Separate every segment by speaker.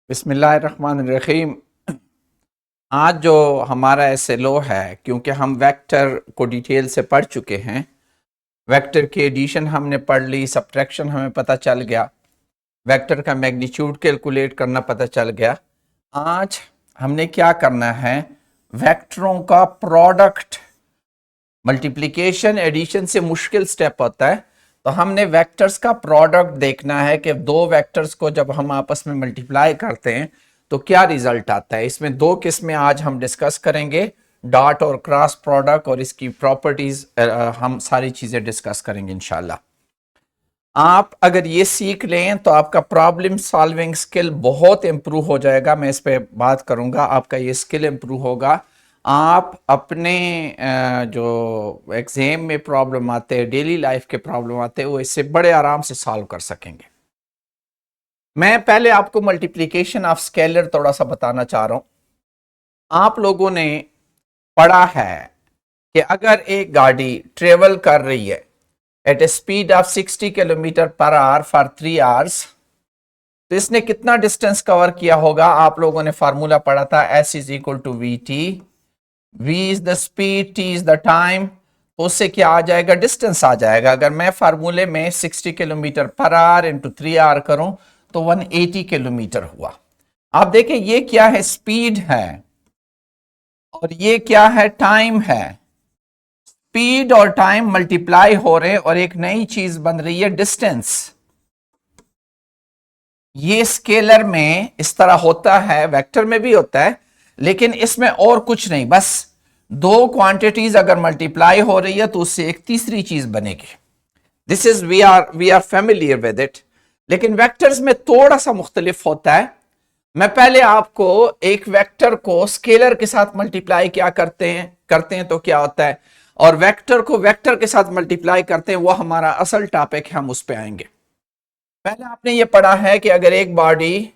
Speaker 1: बिस्मिल्लाहिर्रहमानिर्रहीम। आज जो हमारा एसएलओ है, क्योंकि हम वेक्टर को डिटेल से पढ़ चुके हैं, वेक्टर की एडिशन हमने पढ़ ली, सब्ट्रैक्शन हमें पता चल गया, वेक्टर का मैग्नीट्यूड कैलकुलेट करना पता चल गया। आज हमने क्या करना है, वेक्टरों का प्रोडक्ट, मल्टीप्लिकेशन एडिशन से मुश्किल स्टेप होता है, तो हमने वेक्टर्स का प्रोडक्ट देखना है कि दो वेक्टर्स को जब हम आपस में मल्टीप्लाई करते हैं तो क्या रिजल्ट आता है। इसमें दो किस्में आज हम डिस्कस करेंगे, डॉट और क्रॉस प्रोडक्ट, और इसकी प्रॉपर्टीज हम सारी चीजें डिस्कस करेंगे इंशाल्लाह। आप अगर ये सीख लें तो आपका प्रॉब्लम सॉल्विंग स्किल बहुत इंप्रूव हो जाएगा। मैं इस पर बात करूंगा, आपका ये स्किल इंप्रूव होगा। आप अपने जो एग्जाम में प्रॉब्लम आते हैं, डेली लाइफ के प्रॉब्लम आते हैं, वो इससे बड़े आराम से सॉल्व कर सकेंगे। मैं पहले आपको मल्टीप्लिकेशन ऑफ स्केलर थोड़ा सा बताना चाह रहा हूं। आप लोगों ने पढ़ा है कि अगर एक गाड़ी ट्रेवल कर रही है at a speed of 60 kilometre per hour for 3 hours, तो इसने कितना डिस्टेंस कवर किया होगा। आप लोगों ने फार्मूला पढ़ा था, S is equal to V T, v is the speed, t is the time. तो उससे क्या आ जाएगा, डिस्टेंस आ जाएगा। अगर मैं फार्मूले में 60 kilometre per our into 3 our करूं तो 180 किलोमीटर हुआ। आप देखें ये क्या है, स्पीड है, और ये क्या है, टाइम है। स्पीड और टाइम मल्टीप्लाई हो रहे और एक नई चीज बन रही है, डिस्टेंस। ये स्केलर में इस तरह होता है, वेक्टर में भी होता है, लेकिन इसमें और कुछ नहीं, बस दो क्वांटिटीज अगर मल्टीप्लाई हो रही है तो उससे एक तीसरी चीज बनेगी। This is we are familiar with it. लेकिन वेक्टर्स में थोड़ा सा मुख्तलिफ होता है। मैं पहले आपको एक वेक्टर को स्केलर के साथ मल्टीप्लाई क्या करते हैं तो क्या होता है, और वेक्टर को वेक्टर के साथ मल्टीप्लाई करते हैं, वो हमारा असल टॉपिक है, हम उस पर आएंगे। पहले आपने ये पढ़ा है कि अगर एक बॉडी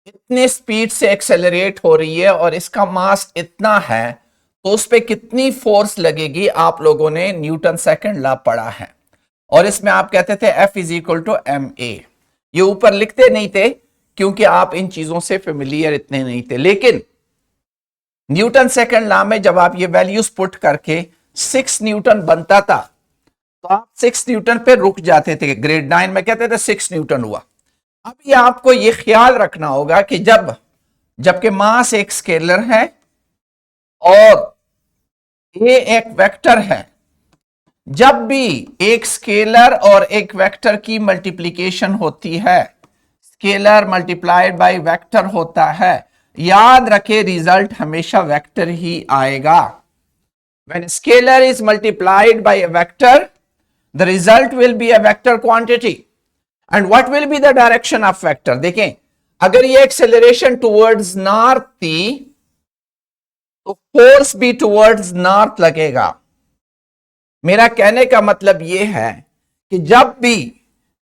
Speaker 1: इतने स्पीड से एक्सेलरेट हो रही है और इसका मास इतना है तो उस पर कितनी फोर्स लगेगी। आप लोगों ने न्यूटन सेकंड लॉ पढ़ा है, और इसमें आप कहते थे F is equal to M A. ये ऊपर लिखते नहीं थे क्योंकि आप इन चीजों से फेमिलियर इतने नहीं थे, लेकिन न्यूटन सेकंड लॉ में जब आप ये वैल्यूज पुट करके 6 न्यूटन बनता था तो आप 6 न्यूटन पे रुक जाते थे। ग्रेड 9 में कहते थे 6 न्यूटन हुआ। अब ये आपको ये ख्याल रखना होगा कि जबकि मास एक स्केलर है और ये एक वेक्टर है, जब भी एक स्केलर और एक वेक्टर की मल्टीप्लिकेशन होती है, स्केलर मल्टीप्लाइड बाय वेक्टर होता है, याद रखे रिजल्ट हमेशा वेक्टर ही आएगा। When scalar is multiplied by a vector, the result will be a vector quantity. And what will be the direction of vector? देखें, अगर ये एक्सेलरेशन टुवर्ड्स नॉर्थ थी तो फोर्स भी टुवर्ड्स नॉर्थ लगेगा। मेरा कहने का मतलब ये है कि जब भी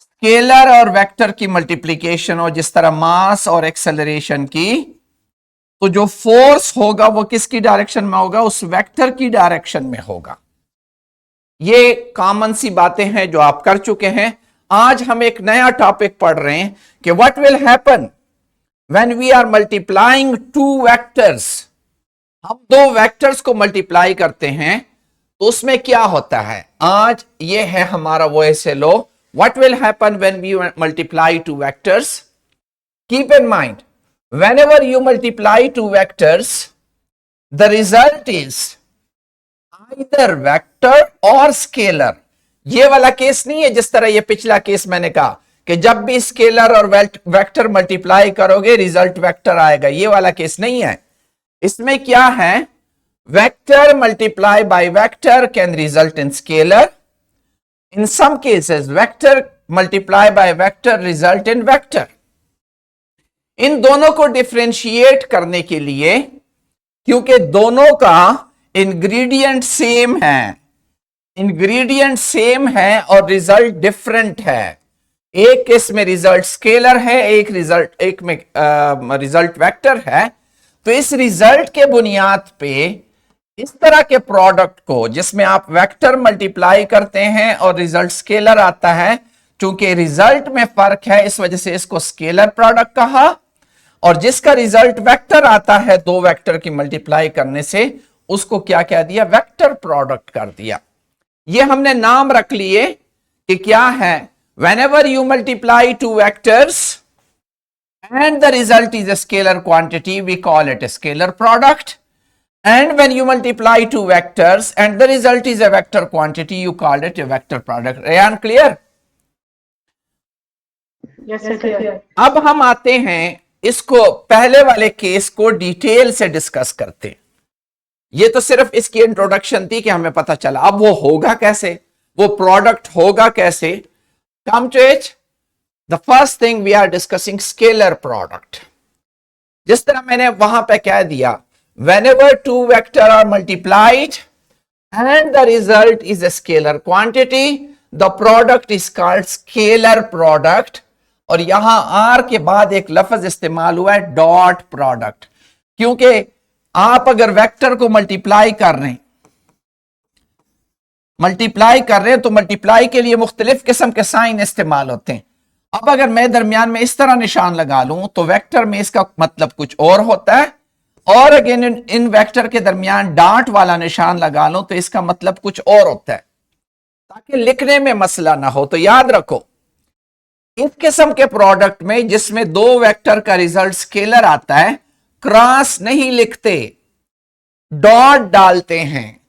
Speaker 1: स्केलर और वेक्टर की मल्टीप्लिकेशन हो, जिस तरह मास और एक्सेलरेशन की, तो जो फोर्स होगा वो किसकी डायरेक्शन में होगा, उस वेक्टर की डायरेक्शन में होगा। ये कॉमन सी बातें हैं जो आप कर चुके हैं। आज हम एक नया टॉपिक पढ़ रहे हैं कि what will happen when we are multiplying two vectors. हम दो वेक्टर्स को मल्टीप्लाई करते हैं तो उसमें क्या होता है। आज ये है हमारा वो SLO, what will happen when we multiply two vectors. Keep in mind, whenever you multiply two vectors, the result is either vector or scalar। ये वाला केस नहीं है जिस तरह ये पिछला केस मैंने कहा कि जब भी स्केलर और वेक्टर मल्टीप्लाई करोगे रिजल्ट वेक्टर आएगा। ये वाला केस नहीं है। इसमें क्या है, vector multiply by vector can result in scalar. In some cases vector multiply by vector result in vector. इन दोनों को डिफरेंशिएट करने के लिए, क्योंकि दोनों का इंग्रेडिएंट सेम है और रिजल्ट डिफरेंट है। एक केस में रिजल्ट स्केलर है, एक में रिजल्ट वेक्टर है। तो इस रिजल्ट के बुनियाद पे इस तरह के प्रोडक्ट को, जिसमें आप वेक्टर मल्टीप्लाई करते हैं और रिजल्ट स्केलर आता है, चूंकि रिजल्ट में फर्क है इस वजह से इसको स्केलर प्रोडक्ट कहा, और जिसका रिजल्ट वेक्टर आता है दो वेक्टर की मल्टीप्लाई करने से, उसको क्या कह दिया, वेक्टर प्रोडक्ट कर दिया। ये हमने नाम रख लिए कि क्या है, whenever you multiply two vectors and the result is a scalar quantity, we call it a scalar product. And when you multiply two vectors and the result is a vector quantity, you call it a vector product. Rayan, clear?
Speaker 2: Yes, sir, clear.
Speaker 1: अब हम आते हैं इसको, पहले वाले case को detail से discuss करते हैं। ये तो सिर्फ इसकी इंट्रोडक्शन थी कि हमें पता चला, अब वो होगा कैसे, वो प्रोडक्ट होगा कैसे। Come to it, the first thing we are discussing scalar product. जिस तरह मैंने वहां पे कह दिया, whenever two vector are multiplied and the result is a scalar quantity, the product is called scalar product। और यहां आर के बाद एक लफ्ज इस्तेमाल हुआ है डॉट प्रोडक्ट, क्योंकि आप अगर वेक्टर को मल्टीप्लाई कर रहे हैं तो मल्टीप्लाई के लिए मुख्तलिफ किस्म के साइन इस्तेमाल होते हैं। अब अगर मैं दरमियान में इस तरह निशान लगा लूं तो वेक्टर में इसका मतलब कुछ और होता है, और अगेन इन वेक्टर के दरमियान डॉट वाला निशान लगा लूं तो इसका मतलब कुछ और होता है, ताकि लिखने में मसला ना हो। तो याद रखो, इस किस्म के प्रोडक्ट में जिसमें दो वेक्टर का रिजल्ट स्केलर आता है, क्रॉस नहीं लिखते, डॉट डालते हैं।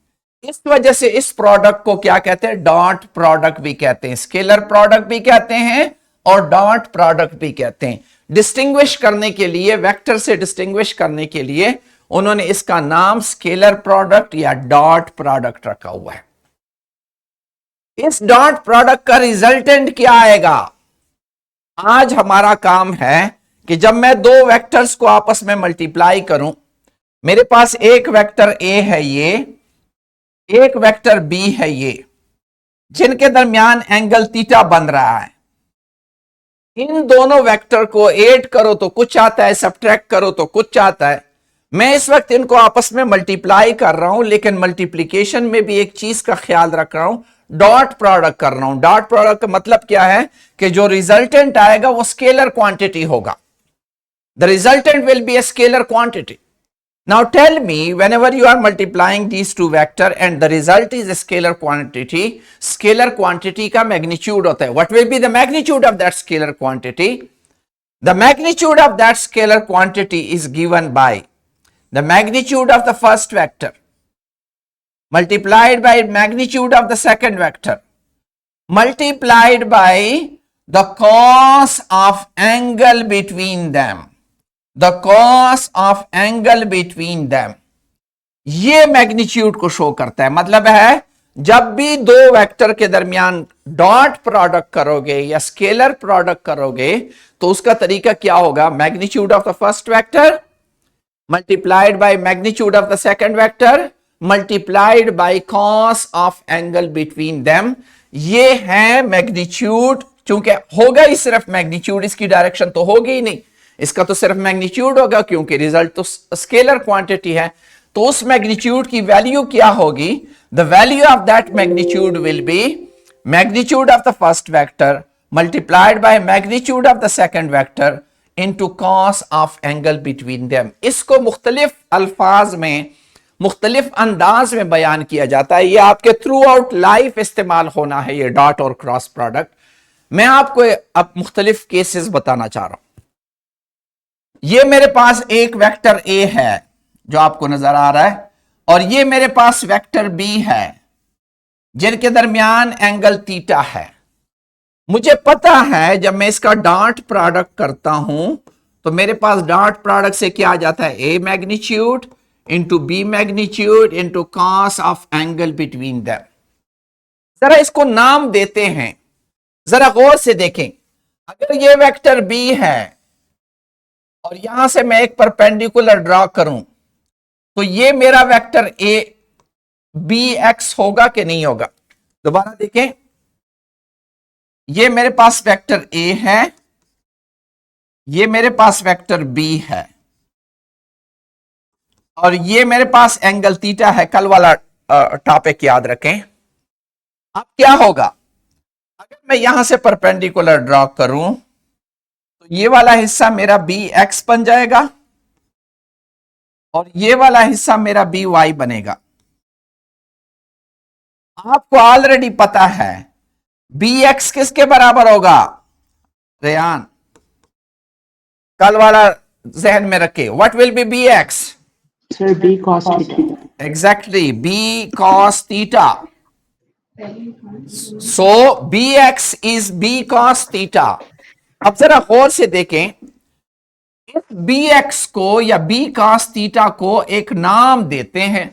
Speaker 1: इस वजह से इस प्रोडक्ट को क्या कहते हैं, डॉट प्रोडक्ट भी कहते हैं, स्केलर प्रोडक्ट भी कहते हैं और डॉट प्रोडक्ट भी कहते हैं। डिस्टिंग्विश करने के लिए, वेक्टर से डिस्टिंग्विश करने के लिए उन्होंने इसका नाम स्केलर प्रोडक्ट या डॉट प्रोडक्ट रखा हुआ है। इस डॉट प्रोडक्ट का रिजल्टेंट क्या आएगा? आज हमारा काम है कि जब मैं दो वेक्टर्स को आपस में मल्टीप्लाई करूं, मेरे पास एक वेक्टर ए है, ये एक वेक्टर बी है, ये जिनके दरमियान एंगल थीटा बन रहा है। इन दोनों वेक्टर को ऐड करो तो कुछ आता है, सब्ट्रैक्ट करो तो कुछ आता है। मैं इस वक्त इनको आपस में मल्टीप्लाई कर रहा हूं, लेकिन मल्टीप्लीकेशन में भी एक चीज का ख्याल रख रहा हूं, डॉट प्रोडक्ट कर रहा हूं। डॉट प्रोडक्ट का मतलब क्या है कि जो रिजल्टेंट आएगा वो स्केलर क्वांटिटी होगा। The resultant will be A scalar quantity. Now tell me, whenever you are multiplying these two vector and the result is a scalar quantity का magnitude होता है। What will be the magnitude of that scalar quantity? The magnitude of that scalar quantity is given by the magnitude of the first vector multiplied by magnitude of the second vector multiplied by the cos of angle between them। The cos of angle between them, ये magnitude को show करता है। मतलब है जब भी दो vector के दरमियान डॉट प्रोडक्ट करोगे या स्केलर प्रोडक्ट करोगे तो उसका तरीका क्या होगा, magnitude of the first vector multiplied by magnitude of the second vector multiplied by cos of angle between them. ये है मैग्नीट्यूड। चूंकि होगा ही सिर्फ मैग्नीट्यूड, इसकी डायरेक्शन तो होगी ही नहीं, इसका तो सिर्फ मैग्नीट्यूड होगा, क्योंकि रिजल्ट तो स्केलर क्वांटिटी है। तो उस मैग्नीट्यूड की वैल्यू क्या होगी, the value of that magnitude will be magnitude of the first vector multiplied by magnitude of the second vector into cos of angle between them. इसको मुख्तलिफ अल्फाज में मुख्तलिफ अंदाज में बयान किया जाता है। ये आपके थ्रू आउट लाइफ इस्तेमाल होना है, ये डॉट और क्रॉस प्रोडक्ट। मैं आपको अब मुख्तलिफ केसेस बताना चाह रहा हूं। ये मेरे पास एक वेक्टर ए है जो आपको नजर आ रहा है, और ये मेरे पास वेक्टर बी है जिनके दरमियान एंगल थीटा है। मुझे पता है जब मैं इसका डॉट प्रोडक्ट करता हूं तो मेरे पास डॉट प्रोडक्ट से क्या आ जाता है, A magnitude into B magnitude into cos of angle between them. जरा इसको नाम देते हैं, जरा गौर से देखें। अगर ये वेक्टर बी है और यहां से मैं एक परपेंडिकुलर ड्रॉ करूं तो ये मेरा वेक्टर ए बी एक्स होगा कि नहीं होगा? दोबारा देखें, ये मेरे पास वेक्टर ए है, ये मेरे पास वेक्टर बी है, और ये मेरे पास एंगल थीटा है। कल वाला टॉपिक याद रखें। अब क्या होगा, अगर मैं यहां से परपेंडिकुलर ड्रॉ करूं तो ये वाला हिस्सा मेरा बी एक्स बन जाएगा और ये वाला हिस्सा मेरा बी वाई बनेगा। आपको ऑलरेडी पता है बी एक्स किसके बराबर होगा रेयान, कल वाला जहन में रखे। What will be B X?
Speaker 2: Sir B cos theta.
Speaker 1: Exactly, B cos theta. So B X is B cos theta. अब जरा गौर से देखें, इस बी एक्स को या बी कॉस थीटा को एक नाम देते हैं।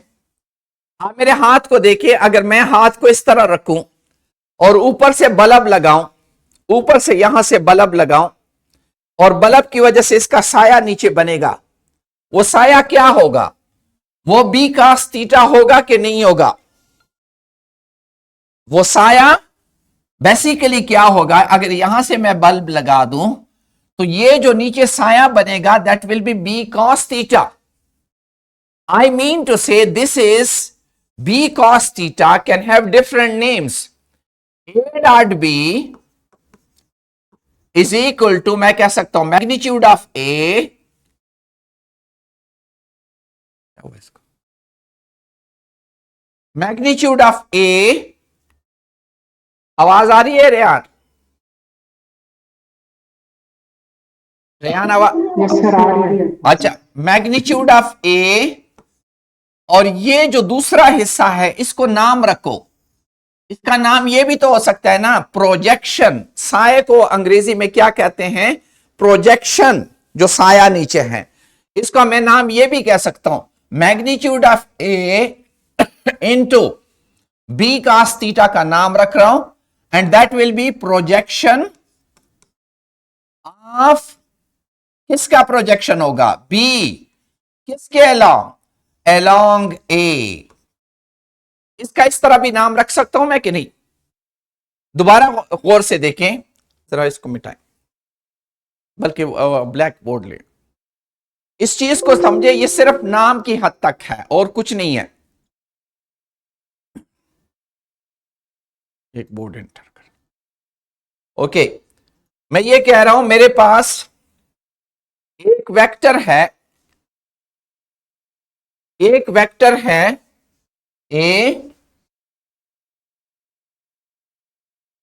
Speaker 1: आप मेरे हाथ को देखिए, अगर मैं हाथ को इस तरह रखूं और ऊपर से बल्ब लगाऊं, ऊपर से यहां से बल्ब लगाऊं और बल्ब की वजह से इसका साया नीचे बनेगा, वो साया क्या होगा? वो बी कॉस थीटा होगा कि नहीं होगा? वो साया बेसिकली क्या होगा? अगर यहां से मैं बल्ब लगा दूं तो ये जो नीचे साया बनेगा that will be B cos theta. I mean to say this is B cos theta can have different names. A dot B is equal to, मैं कह सकता हूं magnitude of A, magnitude of A. आवाज आ रही है रेयान? रेयान आवाज?
Speaker 2: Yes sir आ रही है।
Speaker 1: अच्छा, मैग्नीट्यूड ऑफ ए, और ये जो दूसरा हिस्सा है इसको नाम रखो। इसका नाम ये भी तो हो सकता है ना, प्रोजेक्शन। साये को अंग्रेजी में क्या कहते हैं? प्रोजेक्शन, जो साया नीचे है। इसका मैं नाम ये भी कह सकता हूं magnitude of A into B cos theta का नाम रख रहा हूं, and that will be projection of, किसका प्रोजेक्शन होगा? बी किसके अलोंग? Along A. इसका इस तरह भी नाम रख सकता हूं मैं कि नहीं? दोबारा गौर से देखें, जरा इसको मिटाएं, बल्कि ब्लैक बोर्ड ले। इस चीज को समझे, ये सिर्फ नाम की हद तक है और कुछ नहीं है। एक बोर्ड एंटर कर। ओके, मैं ये कह रहा हूं मेरे पास एक वेक्टर है, एक वेक्टर है ए,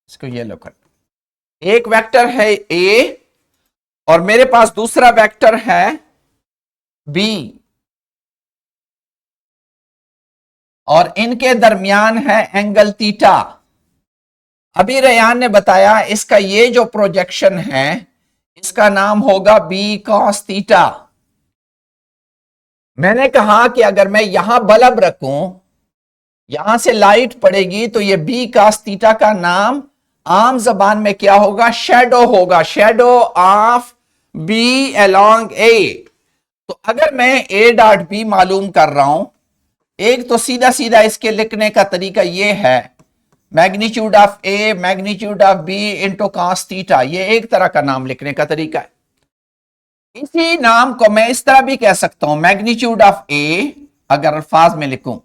Speaker 1: इसको ये लो कर, एक वेक्टर है ए और मेरे पास दूसरा वेक्टर है बी, और इनके दरमियान है एंगल थीटा। अभी रेयान ने बताया इसका ये जो प्रोजेक्शन है इसका नाम होगा बी कॉस थीटा। मैंने कहा कि अगर मैं यहां बल्ब रखूं, यहां से लाइट पड़ेगी, तो ये बी कॉस थीटा का नाम आम जबान में क्या होगा? शैडो होगा, shadow of B along A. तो अगर मैं ए डॉट बी मालूम कर रहा हूं, एक तो सीधा सीधा इसके लिखने का तरीका ये है magnitude of A magnitude of B into cos theta, ये एक तरह का नाम लिखने का तरीका है। इसी नाम को मैं इस तरह भी कह सकता हूं मैग्नीट्यूड ऑफ ए, अगर अल्फाज में लिखूं,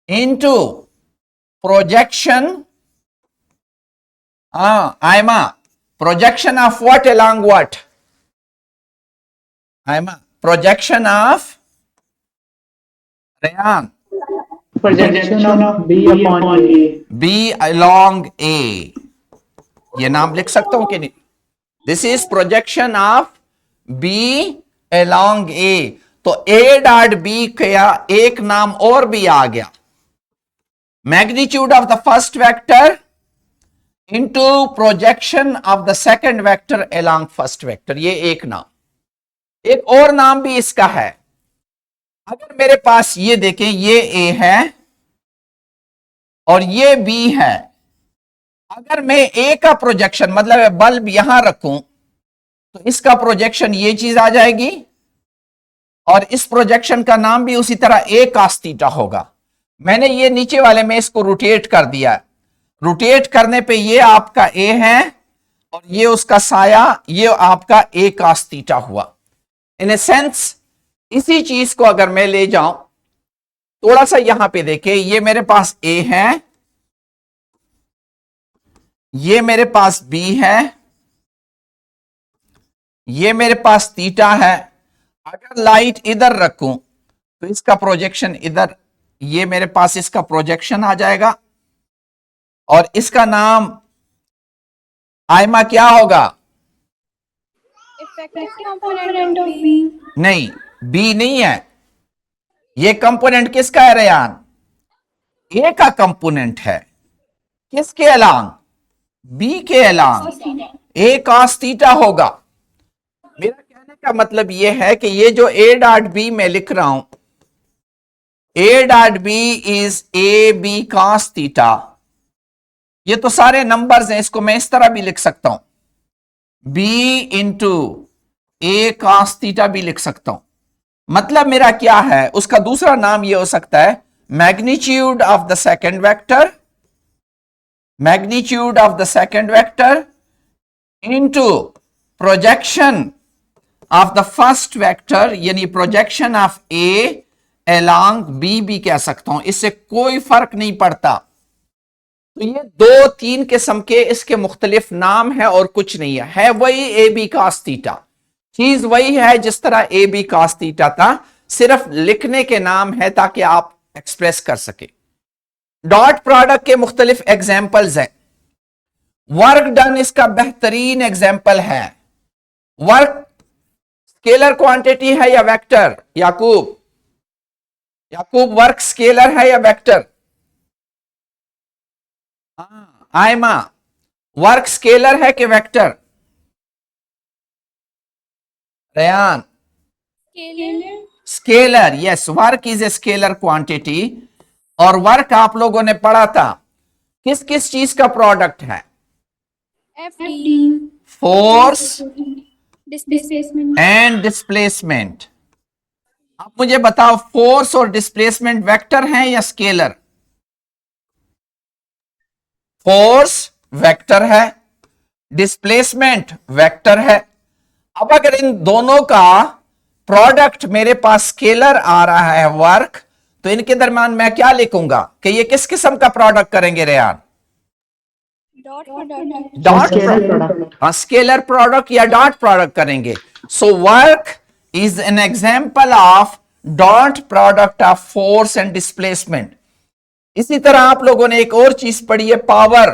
Speaker 1: into projection, Aima, projection of what along what? Aima, projection of Rayan,
Speaker 2: projection of B upon A.
Speaker 1: B along A, ये नाम लिख सकता हूं कि नहीं? This is projection of B along A. तो ए डॉट बी का एक नाम और भी आ गया, magnitude of the first vector into projection of the second vector along first vector, ये एक नाम। एक और नाम भी इसका है, अगर मेरे पास ये देखें, ये ए है और ये बी है, अगर मैं ए का प्रोजेक्शन मतलब बल्ब यहां रखूं तो इसका प्रोजेक्शन ये चीज आ जाएगी और इस प्रोजेक्शन का नाम भी उसी तरह ए कॉस थीटा होगा। मैंने ये नीचे वाले में इसको रोटेट कर दिया, रोटेट करने पे ये आपका ए है और ये उसका साया, ये आपका ए कॉस थीटा हुआ। इन ए सेंस इसी चीज को अगर मैं ले जाऊं, थोड़ा सा यहां पे देखें, ये मेरे पास ए है, ये मेरे पास बी है, ये मेरे पास थीटा है। अगर लाइट इधर रखूं तो इसका प्रोजेक्शन इधर, ये मेरे पास इसका प्रोजेक्शन आ जाएगा और इसका नाम आयमा क्या होगा?
Speaker 3: Effective component of B.
Speaker 1: नहीं, बी नहीं है। ये कंपोनेंट किसका है रेयान? ए का कंपोनेंट है। किसके अलांग? बी के अलांग। ए कॉस थीटा होगा। मेरा कहने का मतलब यह है कि ये जो ए डॉट बी मैं लिख रहा हूं, A dot B is A B cos theta. ये तो सारे नंबर्स हैं, इसको मैं इस तरह भी लिख सकता हूं, बी इंटू ए कॉस थीटा भी लिख सकता हूं। मतलब मेरा क्या है, उसका दूसरा नाम ये हो सकता है magnitude of the second vector, magnitude of the second vector into projection of the first vector, यानी projection of A along B भी कह सकता हूं। इससे कोई फर्क नहीं पड़ता। तो ये दो तीन किस्म के इसके मुख्तलिफ नाम है और कुछ नहीं है वही ए बी कॉस थीटा। चीज वही है जिस तरह ए बी कॉस थीटा था, सिर्फ लिखने के नाम है ताकि आप एक्सप्रेस कर सके। डॉट प्रोडक्ट के मुख्तलिफ एग्जाम्पल्स हैं। वर्क डन इसका बेहतरीन एग्जाम्पल है। वर्क स्केलर क्वांटिटी है या vector? Yakub, Yakub work scalar है या वेक्टर? आयमा, वर्क स्केलर है कि vector? Rayan,
Speaker 3: Scalar.
Speaker 1: Scalar. Yes, work is a scalar quantity. और वर्क आप लोगों ने पढ़ा था किस किस चीज का प्रोडक्ट है?
Speaker 3: FD.
Speaker 1: Force
Speaker 3: Displacement.
Speaker 1: And displacement. आप मुझे बताओ, फोर्स और डिस्प्लेसमेंट वेक्टर हैं या स्केलर? फोर्स वेक्टर है, डिस्प्लेसमेंट वेक्टर है। अब अगर इन दोनों का प्रोडक्ट मेरे पास स्केलर आ रहा है वर्क, तो इनके दरमियान मैं क्या लिखूंगा कि ये किस किस्म का प्रोडक्ट करेंगे Rayan?
Speaker 3: Dot product.
Speaker 1: Dot
Speaker 2: Scalar product.
Speaker 1: हाँ, स्केलर प्रोडक्ट या डॉट प्रोडक्ट करेंगे। So work is an example of dot product of force and displacement. इसी तरह आप लोगों ने एक और चीज पढ़ी है, पावर।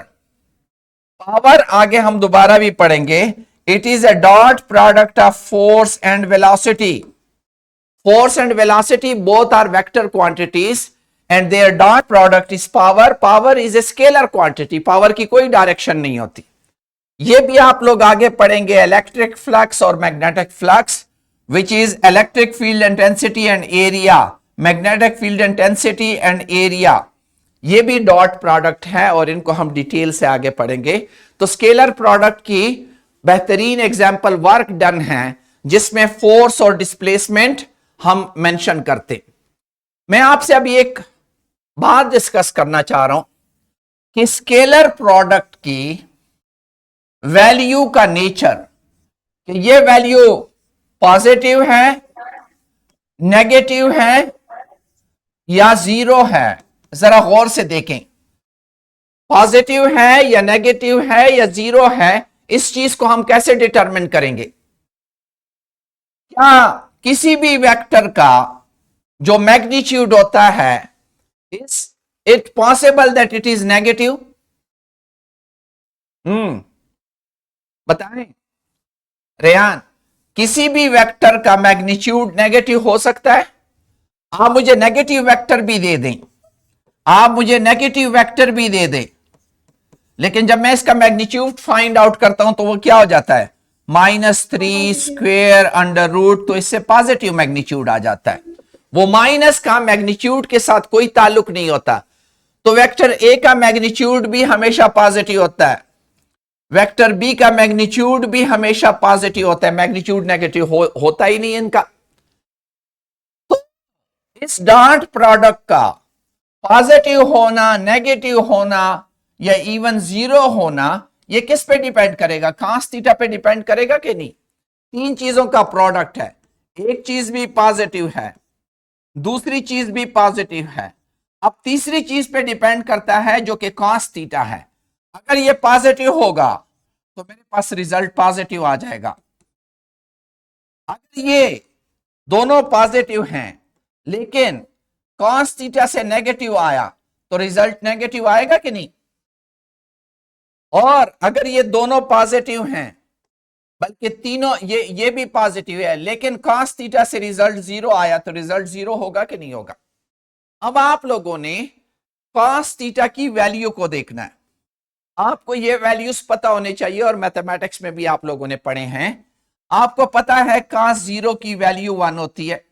Speaker 1: पावर आगे हम दोबारा भी पढ़ेंगे। It is a dot product of force and velocity. Force and velocity both are vector quantities and their dot product is power. Power is a scalar quantity. Power की कोई डायरेक्शन नहीं होती। ये भी आप लोग आगे पढ़ेंगे, इलेक्ट्रिक फ्लक्स और magnetic flux, which is electric field intensity and area, magnetic field intensity and area। ये भी डॉट प्रोडक्ट है और इनको हम डिटेल से आगे पढ़ेंगे। तो स्केलर प्रोडक्ट की बेहतरीन एग्जाम्पल वर्क डन है, जिसमें फोर्स और डिस्प्लेसमेंट हम मेंशन करते। मैं आपसे अभी एक बात डिस्कस करना चाह रहा हूं कि स्केलर प्रोडक्ट की वैल्यू का नेचर, कि ये वैल्यू पॉजिटिव है, नेगेटिव है या जीरो है। जरा गौर से देखें, पॉजिटिव है या नेगेटिव है या जीरो है, इस चीज को हम कैसे डिटरमिन करेंगे? क्या किसी भी वेक्टर का जो मैग्नीट्यूड होता है, is it possible that it is negative? बताएं रेयान, किसी भी वेक्टर का मैग्नीट्यूड नेगेटिव हो सकता है? आप मुझे नेगेटिव वेक्टर भी दे दें, आप मुझे नेगेटिव वेक्टर भी दे दें, लेकिन जब मैं इसका मैग्नीट्यूड फाइंड आउट करता हूं तो वो क्या हो जाता है? -3 स्क्वेयर अंडर रूट। तो इससे पॉजिटिव मैग्नीट्यूड आ जाता है। वो माइनस का मैग्नीट्यूड के साथ कोई ताल्लुक नहीं होता। तो वेक्टर ए का मैग्नीट्यूड भी हमेशा पॉजिटिव होता है, वेक्टर बी का मैग्नीट्यूड भी हमेशा पॉजिटिव होता है। मैग्नीट्यूड नेगेटिव होता ही नहीं इनका। तो इस डॉट प्रोडक्ट का पॉजिटिव होना, नेगेटिव होना या इवन जीरो होना, ये किस पे डिपेंड करेगा? cos थीटा पे डिपेंड करेगा कि नहीं? तीन चीजों का प्रोडक्ट है, एक चीज भी पॉजिटिव है, दूसरी चीज भी पॉजिटिव है, अब तीसरी चीज पे डिपेंड करता है जो कि cos थीटा है। अगर ये पॉजिटिव होगा तो मेरे पास रिजल्ट पॉजिटिव आ जाएगा। अगर ये दोनों पॉजिटिव हैं लेकिन cos थीटा से नेगेटिव आया तो रिजल्ट नेगेटिव आएगा कि नहीं? और अगर ये दोनों पॉजिटिव हैं बल्कि तीनों ये भी पॉजिटिव है लेकिन cos थीटा से रिजल्ट 0 आया तो रिजल्ट 0 होगा कि नहीं होगा? अब आप लोगों ने cos थीटा की वैल्यू को देखना है। आपको ये वैल्यूज पता होने चाहिए और मैथमेटिक्स में भी आप लोगों ने पढ़े हैं। आपको पता है cos 0 की वैल्यू 1 होती है।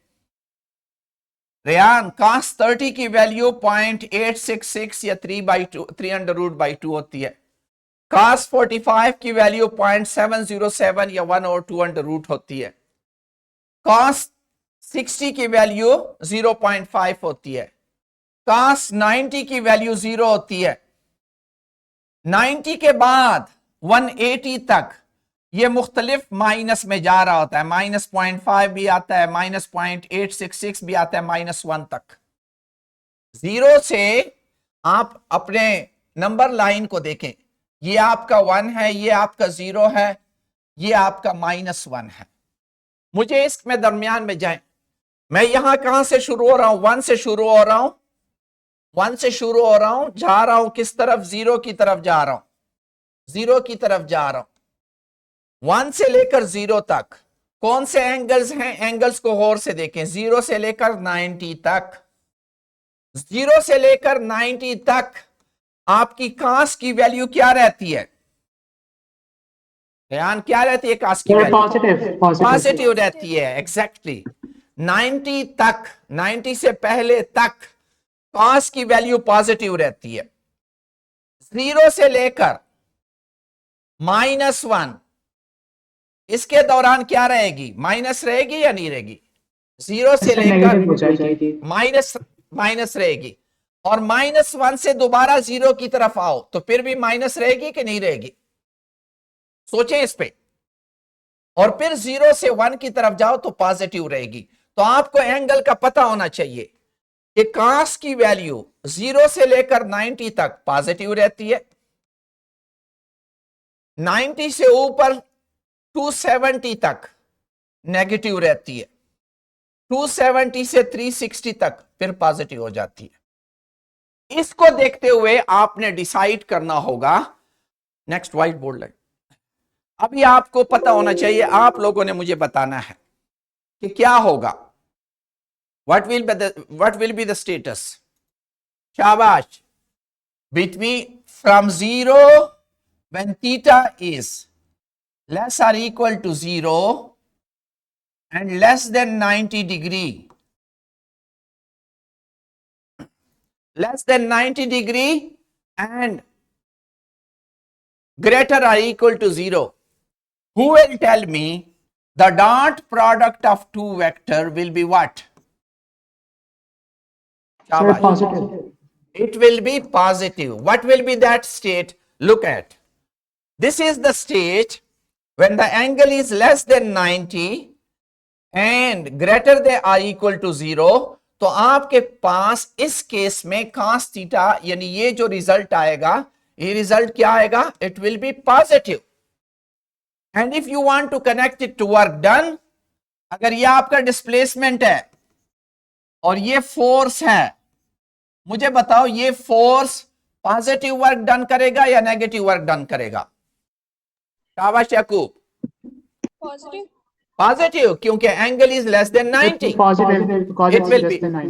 Speaker 1: रेयान cos 30 की वैल्यू 0.866 या 3/2 होती है। cos 45 की वैल्यू 0.707 या 1/2 होती है। cos 60 की वैल्यू 0.5 होती है। cos 90 की वैल्यू 0 होती है। 90 के बाद 180 तक ये मुख्तलिफ माइनस में जा रहा होता है। -0.5 भी आता है, -0.866 भी आता है, -1 तक। 0 से आप अपने नंबर लाइन को देखें, ये आपका 1 है, ये आपका 0 है, ये आपका -1 है। मुझे इसमें दरमियान में जाए, मैं यहां कहां से शुरू हो रहा हूं? 1 से शुरू हो रहा हूं, 1 से शुरू हो रहा हूं, जा रहा हूं किस तरफ? 0 की तरफ जा रहा हूं, 0 की तरफ जा रहा हूं। 1 से लेकर 0 तक कौन से एंगल्स हैं? एंगल्स को गौर से देखें। 0 से लेकर 90 तक, 0 से लेकर 90 तक आपकी cos की वैल्यू क्या रहती है? ध्यान, क्या रहती है cos की वैल्यू? पॉजिटिव रहती है। एग्जैक्टली 90 तक, 90 से पहले तक cos की वैल्यू पॉजिटिव रहती है। 0 से लेकर -1 इसके दौरान क्या रहेगी? माइनस रहेगी या नहीं रहेगी? 0 से लेकर माइनस रहेगी। और -1 से दोबारा 0 की तरफ आओ तो फिर भी माइनस रहेगी कि नहीं रहेगी? सोचें इस पे। और फिर 0 से 1 की तरफ जाओ तो पॉजिटिव रहेगी। तो आपको एंगल का पता होना चाहिए कि cos की वैल्यू 0 से लेकर 90 तक पॉजिटिव रहती है, 90 से ऊपर 270 तक नेगेटिव रहती है, 270 से 360 तक फिर पॉजिटिव हो जाती है। इसको देखते हुए आपने डिसाइड करना होगा। Next white board line. अभी आपको पता होना चाहिए, आप लोगों ने मुझे बताना है कि क्या होगा। What will be the status? शाबाश। Between from 0 when theta is less or equal to 0 and less than 90 degree, less than 90 degree and greater or equal to 0, who will tell me the dot product of two vector will be what?
Speaker 2: Positive.
Speaker 1: It will be positive. What will be that state? Look at. This is the state when the angle is less than 90 and greater than or equal to 0. तो आपके पास इस case में cos theta यानी ये जो result आएगा, ये result क्या आएगा? It will be positive. And if you want to connect it to work done, अगर ये आपका डिस्प्लेसमेंट है और ये फोर्स है, मुझे बताओ ये फोर्स पॉजिटिव वर्क डन करेगा या नेगेटिव वर्क डन करेगा? शाबाश याकूब।
Speaker 3: Positive.
Speaker 1: Positive, क्योंकि angle is less than 90.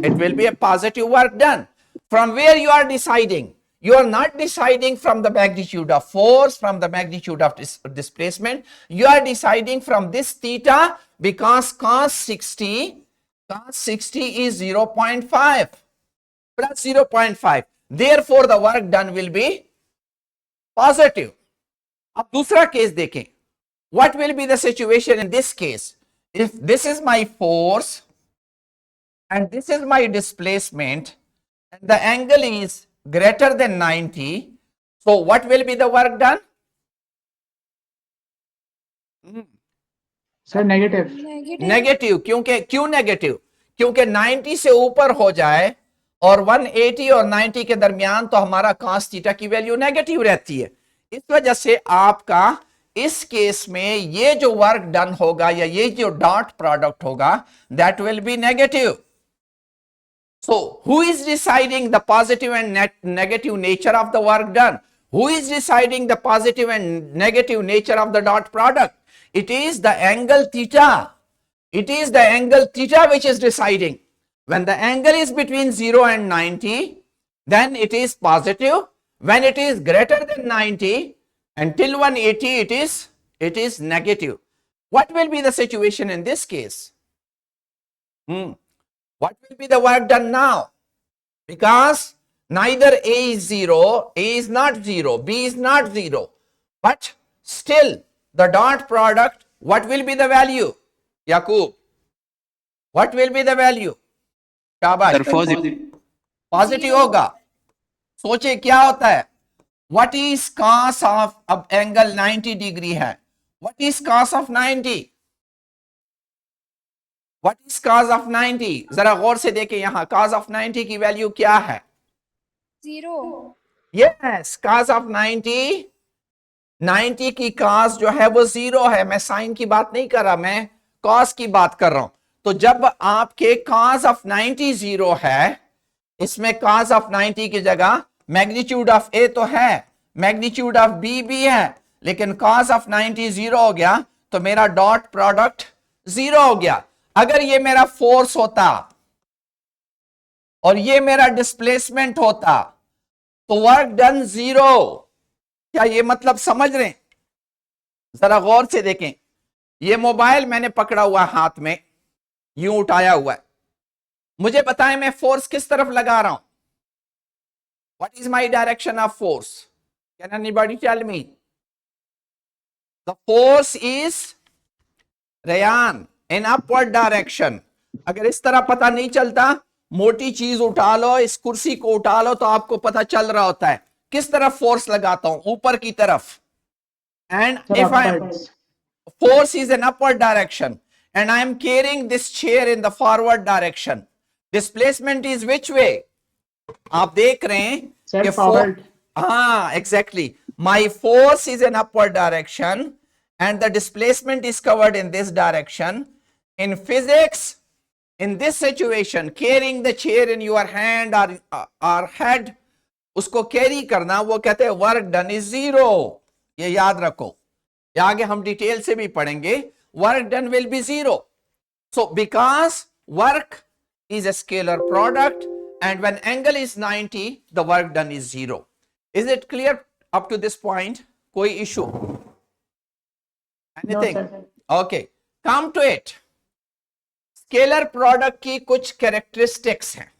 Speaker 1: It will be a positive work done. From where you are deciding? You are not deciding from the magnitude of force, from the magnitude of displacement. You are deciding from this theta because cos 60 is 0.5 plus 0.5. Therefore, the work done will be positive. अब दूसरा case देखें. What will be the situation in this case? If this is my force and this is my displacement and the angle is greater than 90, so what will be the work done?
Speaker 2: Sir negative.
Speaker 3: Negative.
Speaker 1: Negative. क्यों negative? क्योंकि 90 से ऊपर हो जाए और 180 और 90 के दरमियान तो हमारा cos थीटा की वैल्यू नेगेटिव रहती है। इस वजह से आपका इस केस में ये जो वर्क डन होगा या ये जो डॉट प्रोडक्ट होगा that will B negative. So, who is deciding the positive and negative nature of the work done? Who is deciding the positive and negative nature of the dot product? It is the angle theta. It is the angle theta which is deciding. When the angle is between 0 and 90, then it is positive. When it is greater than 90 until 180, it is negative. What will be the situation in this case? What will be the work done now? Because neither A is 0, A is not 0, B is not 0. But still the dot product, what will be the value? Yaqub, what will be the value? शाबाश. Positive होगा. सोचे क्या होता है? What is cos of, अब angle 90 degree है. What is cos of 90? What is cos of 90? जरा गौर से देखें यहां cos of 90 की वैल्यू क्या है?
Speaker 3: 0.
Speaker 1: Yes, cos of 90 की cos जो है वो 0 है. मैं साइन की बात नहीं कर रहा, मैं cos की बात कर रहा हूं. तो जब आपके cos of 90 0 है, इसमें cos of 90 की जगह मैग्नीट्यूड ऑफ A तो है, मैग्नीट्यूड ऑफ B भी है, लेकिन cos of 90 0 हो गया तो मेरा डॉट प्रोडक्ट 0 हो गया. अगर ये मेरा फोर्स होता और ये मेरा डिस्प्लेसमेंट होता तो वर्क डन 0. क्या ये मतलब समझ रहे हैं? जरा गौर से देखें. ये मोबाइल मैंने पकड़ा हुआ हाथ में, यूं उठाया हुआ है. मुझे बताएं मैं फोर्स किस तरफ लगा रहा हूं? What is my direction of force? Can anybody tell me? The force is Rayan in upward direction. अगर इस तरह पता नहीं चलता, मोटी चीज उठा लो, इस कुर्सी को उठा लो, तो आपको पता चल रहा होता है किस तरफ फोर्स लगाता हूं, ऊपर की तरफ. And if I force is in upward direction and I am carrying this chair in the forward direction, displacement is which way? आप देख रहे हैं
Speaker 2: Sir,
Speaker 1: कि
Speaker 2: forward.
Speaker 1: हाँ, exactly. My force is in upward direction and the displacement is covered in this direction. In physics, in this situation, carrying the chair in your hand or head, उसको carry करना, वो कहते हैं work done is 0. ये याद रखो, आगे हम डिटेल से भी पढ़ेंगे. Work done will be 0. So because work is a scalar product and when angle is 90 the work done is 0. Is it clear up to this point? कोई issue? Anything? Okay, come to it. Scalar product की कुछ characteristics हैं.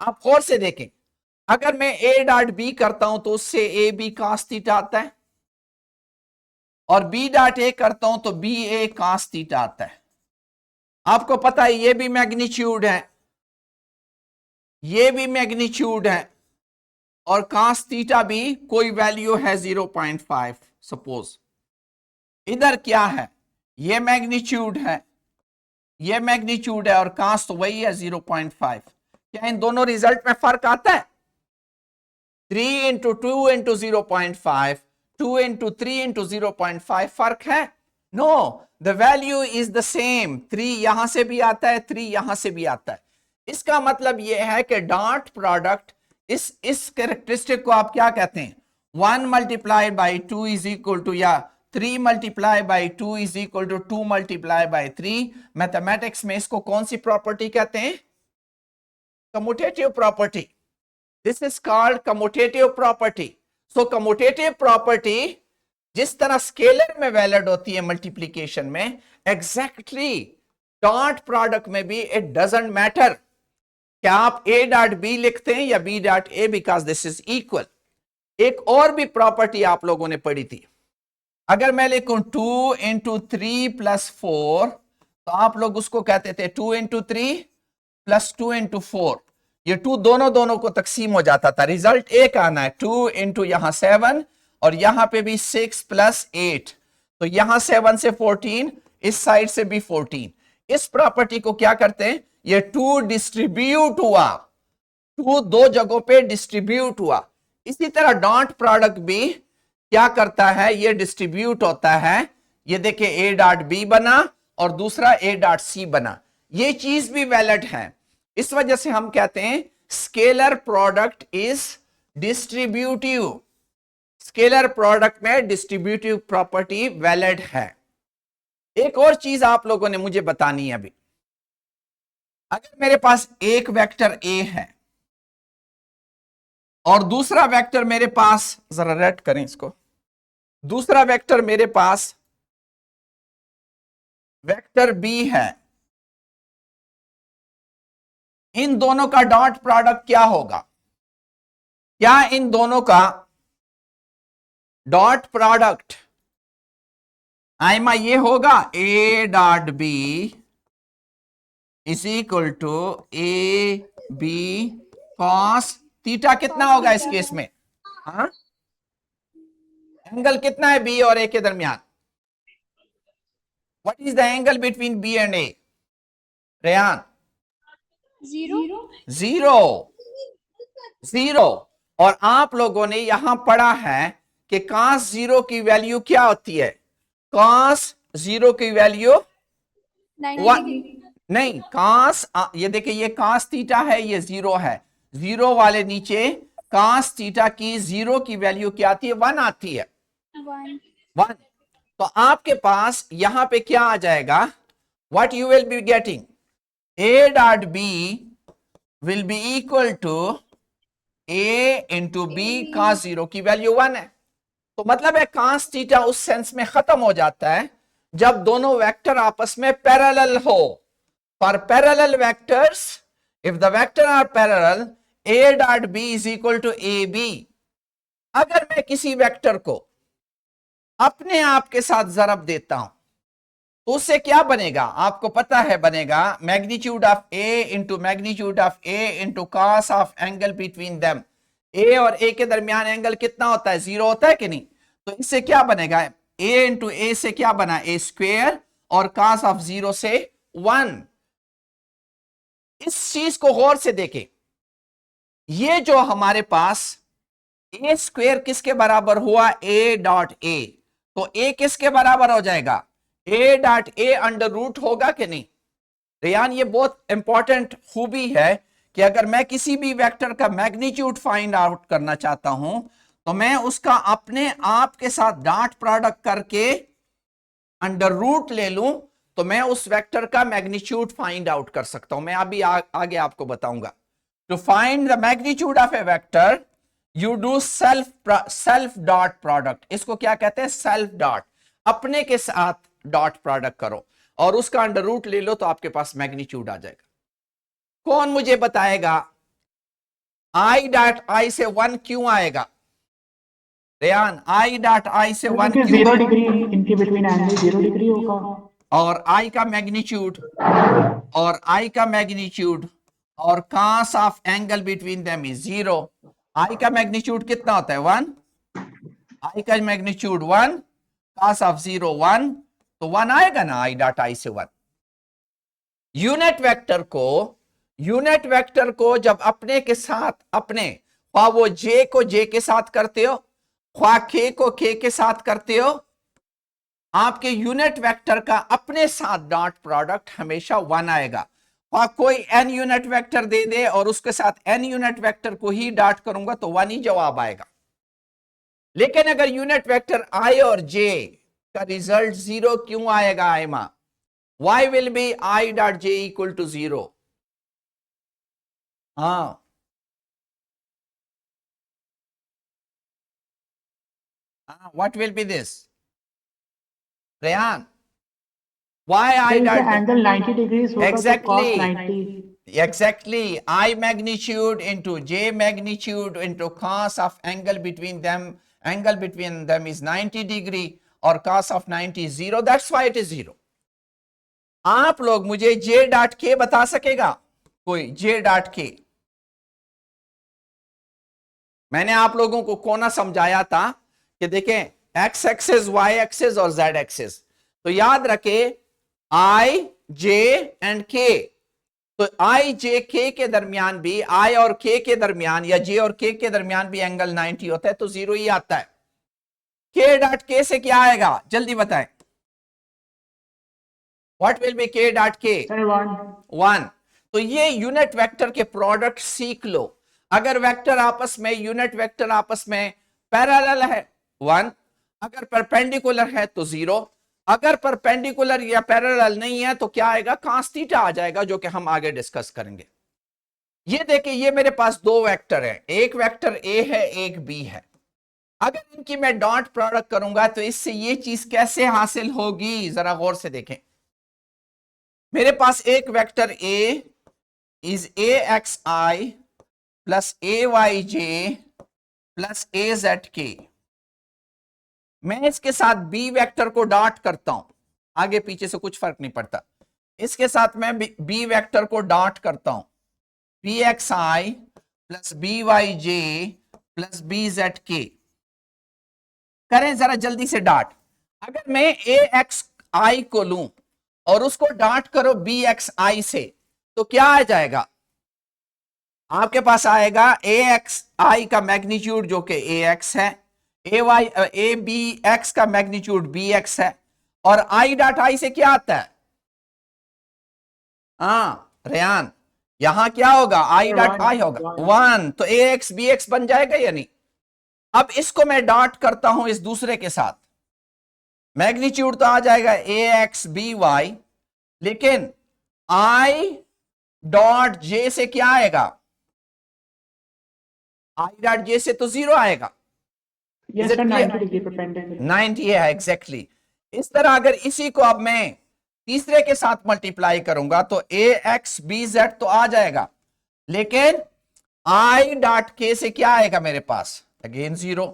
Speaker 1: आप और से देखें. अगर मैं ए डॉट बी करता हूं तो उससे ए बी cos थीटा आता है, और बी डॉट ए करता हूं तो बी ए cos थीटा आता है. आपको पता है ये भी मैग्नीट्यूड है, ये भी मैग्नीट्यूड है, और cos थीटा भी कोई वैल्यू है 0.5 सपोज. इधर क्या है? ये मैग्नीट्यूड है, ये मैग्नीट्यूड है, और cos तो वही है 0.5. क्या इन दोनों रिजल्ट में फर्क आता है? 3 into 2 into 0.5, 2 into 3 into 0.5 फर्क है? No, the value is the same. 3 यहां से भी आता है, 3 यहां से भी आता है. इसका मतलब यह है कि डॉट प्रोडक्ट, इस कैरेक्टरिस्टिक को आप क्या कहते हैं? 1 multiplied by 2 is equal to, या 3 multiplied by 2 is equal to 2 multiplied by 3. Mathematics में इसको कौन सी प्रॉपर्टी कहते हैं? Commutative property. This is called commutative property. So commutative property जिस तरह स्केलर में वैलिड होती है मल्टीप्लीकेशन में, एग्जैक्टली डॉट प्रोडक्ट में भी इट डजंट मैटर क्या आप a डॉट b लिखते हैं या b dot a, because this is equal. एक और भी प्रॉपर्टी आप लोगों ने पढ़ी थी. अगर मैं लिखूं 2 into 3 plus 4, तो आप लोग उसको कहते थे 2 into 3 plus 2 into 4. ये 2 दोनों को तकसीम हो जाता था, रिजल्ट एक आना है. 2 into यहां 7 और यहां पे भी 6 plus 8, तो यहां 7 से 14, इस साइड से भी 14. इस प्रॉपर्टी को क्या करते हैं? ये 2 डिस्ट्रीब्यूट हुआ, 2 दो जगहों पे डिस्ट्रीब्यूट हुआ. इसी तरह डॉट प्रोडक्ट भी क्या करता है, ये डिस्ट्रीब्यूट होता है। ये देखिए ए डॉट बी बना और दूसरा ए डॉट सी बना, ये चीज भी वैलिड है। इस वजह से हम कहते हैं scalar product is distributive. Scalar product में डिस्ट्रीब्यूटिव प्रॉपर्टी वैलिड है। एक और चीज आप लोगों ने मुझे बतानी है अभी। अगर मेरे पास एक वेक्टर ए है और दूसरा वेक्टर मेरे पास, जरा रेड करें इसको, दूसरा वेक्टर मेरे पास वेक्टर बी है, इन दोनों का डॉट प्रोडक्ट क्या होगा? क्या इन दोनों का डॉट प्रोडक्ट आइमा ये होगा A dot B is equal to A B cos theta. कितना होगा इस केस में? हाँ, एंगल कितना है बी और ए के दरमियान? What is the angle between B and A? Rehan?
Speaker 3: 0
Speaker 1: zero. Zero. और आप लोगों ने यहां पढ़ा है कि cos जीरो की वैल्यू क्या होती है? cos जीरो की वैल्यू
Speaker 3: 90
Speaker 1: वन
Speaker 3: डिग्री।
Speaker 1: नहीं, cos ये देखिए ये cos थीटा है, ये जीरो है, जीरो वाले नीचे cos थीटा की जीरो की वैल्यू क्या आती है? 1 आती है।
Speaker 3: 1
Speaker 1: 1। तो आपके पास यहां पे क्या आ जाएगा? What you will be getting, A dot B will be equal to A into B cos zero की वैल्यू 1 है। तो मतलब है cos थीटा उस सेंस में खत्म हो जाता है जब दोनों वेक्टर आपस में पैरेलल हो। For parallel vectors, if the vector are parallel, A dot B is equal to A B. अगर मैं किसी वेक्टर को अपने आप के साथ जरब देता हूं तो उससे क्या बनेगा? आपको पता है बनेगा magnitude of A into magnitude of A into cos of angle between them. A और ए के दरमियान एंगल कितना होता है? 0 होता है कि नहीं? तो इससे क्या बनेगा? ए इंटू ए से क्या बना? ए स्क्वेयर, और कॉस ऑफ 0 से 1। इस चीज को गौर से देखें, ये जो हमारे पास ए स्क्वेयर किसके बराबर हुआ? A dot A. तो ए किसके बराबर हो जाएगा? A dot A under root होगा कि नहीं? रेयान, ये बहुत इंपॉर्टेंट खूबी है कि अगर मैं किसी भी वेक्टर का मैग्नीट्यूड फाइंड आउट करना चाहता हूं तो मैं उसका अपने आप के साथ डॉट प्रोडक्ट करके अंडर रूट ले लूं तो मैं उस वेक्टर का मैग्नीट्यूड फाइंड आउट कर सकता हूं। मैं अभी आगे आपको बताऊंगा। To find the magnitude of a vector you do self dot product. इसको क्या कहते हैं? Self dot. अपने के साथ डॉट प्रोडक्ट करो और उसका अंडर रूट ले लो तो आपके पास मैग्नीट्यूड आ जाएगा। कौन मुझे बताएगा आई डॉट आई से 1 क्यों आएगा? रेयान, आई डॉट आई से 1
Speaker 2: क्योंकि
Speaker 1: क्यों?
Speaker 2: 0 डिग्री इनके बिटवीन एंगल 0 डिग्री होगा।
Speaker 1: और आई का मैग्नीट्यूड, और आई का मैग्नीट्यूड और cos of angle between them is 0। आई का मैग्नीट्यूड कितना होता है? 1। आई का मैग्नीट्यूड 1, cos ऑफ 0 1, तो 1 आएगा ना आई डॉट आई से 1। यूनिट वेक्टर को जब अपने के साथ अपने, ख्वाह वो जे को जे के साथ करते हो, ख्वाह के को के के साथ करते हो, आपके यूनिट वेक्टर का अपने साथ डॉट प्रोडक्ट हमेशा 1 आएगा। ख्वाह कोई एन यूनिट वेक्टर दे दे और उसके साथ एन यूनिट वेक्टर को ही डॉट करूंगा तो 1 ही जवाब आएगा। लेकिन अगर यूनिट वेक्टर आई और जे का रिजल्ट 0 क्यों आएगा Aima? Why will be I dot j equal to 0? हाँ, what will be this? Rayan, why I dot
Speaker 2: angle 90 degrees होगा तो cos
Speaker 1: Exactly.
Speaker 2: 90।
Speaker 1: exactly I magnitude into j magnitude into cos of angle between them is 90 degree और cos of 90 is 0. That's why it is 0. आप लोग मुझे J dot के बता सकेगा कोई? जे डॉट के मैंने आप लोगों को कोना समझाया था कि देखें एक्स एक्सेस, वाई एक्सेस और जेड एक्सेस। तो याद रखे आई जे एंड के। तो आई जे के दरमियान भी, आई और के दरमियान या जे और के दरमियान भी एंगल 90 होता है तो 0 ही आता है। k डॉट k से क्या आएगा, जल्दी बताएं। What will B k dot k?
Speaker 2: Sir 1
Speaker 1: 1। तो ये यूनिट वेक्टर के प्रोडक्ट सीख लो। अगर वेक्टर आपस में, यूनिट वेक्टर आपस में पैरेलल है 1, अगर परपेंडिकुलर है तो 0, अगर परपेंडिकुलर या पैरेलल नहीं है तो क्या आएगा, cos थीटा आ जाएगा, जो कि हम आगे डिस्कस करेंगे। ये देखिए, ये मेरे पास दो वेक्टर है, एक वेक्टर ए है, एक बी है। अगर इनकी मैं डॉट प्रोडक्ट करूंगा तो इससे ये चीज कैसे हासिल होगी, जरा गौर से देखें। मेरे पास एक vector A is A X I plus A Y J plus A Z K. मैं इसके साथ बी वेक्टर को डॉट करता हूं, आगे पीछे से कुछ फर्क नहीं पड़ता। इसके साथ मैं बी वेक्टर को डॉट करता हूं, B x I plus B Y J plus B Z के। करें जरा जल्दी से डॉट। अगर मैं ए एक्स आई को लूं और उसको डॉट करो बी एक्स आई से, तो क्या आ जाएगा, आपके पास आएगा ए एक्स आई का मैग्नीट्यूड जो कि ए एक्स है, ए बी एक्स का मैग्नीट्यूड बी एक्स है, और आई डॉट आई से क्या आता है, रेयान, यहां क्या होगा, आई डॉट आई होगा 1, तो ए एक्स बी एक्स बन जाएगा या नहीं। अब इसको मैं डॉट करता हूं इस दूसरे के साथ, मैग्नीट्यूड तो आ जाएगा ए एक्स बी वाई, लेकिन आई डॉट जे से क्या आएगा, आई डॉट जे से तो 0 आएगा।
Speaker 2: यस सर 90 डिग्री परपेंडिकुलर
Speaker 1: 90 है एग्जैक्टली। इस तरह अगर इसी को अब मैं तीसरे के साथ मल्टीप्लाई करूंगा तो ए एक्स बी जेड तो आ जाएगा, लेकिन आई डॉट के से क्या आएगा मेरे पास, अगेन 0।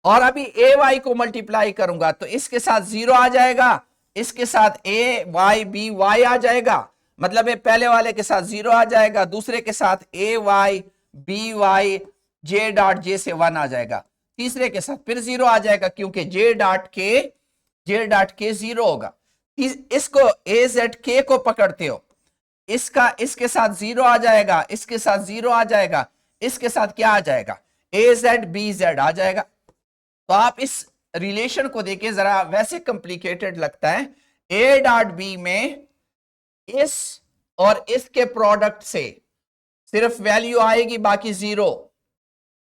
Speaker 1: और अभी ए वाई को मल्टीप्लाई करूंगा तो इसके साथ 0 आ जाएगा, इसके साथ ए वाई बी वाई आ जाएगा, मतलब ये पहले वाले के साथ 0 आ जाएगा, दूसरे के साथ A Y B Y J dot J से 1 आ जाएगा, तीसरे के साथ फिर 0 आ जाएगा, क्योंकि जे डॉट के 0 होगा। इसको ए जेड के को पकड़ते हो, इसका इसके साथ 0 आ जाएगा, इसके साथ 0 आ जाएगा, इसके साथ क्या आ जाएगा, ए जेड बी जेड आ जाएगा। तो आप इस रिलेशन को देखिए, जरा वैसे कॉम्प्लिकेटेड लगता है। ए डॉट बी में इस और इसके प्रोडक्ट से सिर्फ वैल्यू आएगी, बाकी 0।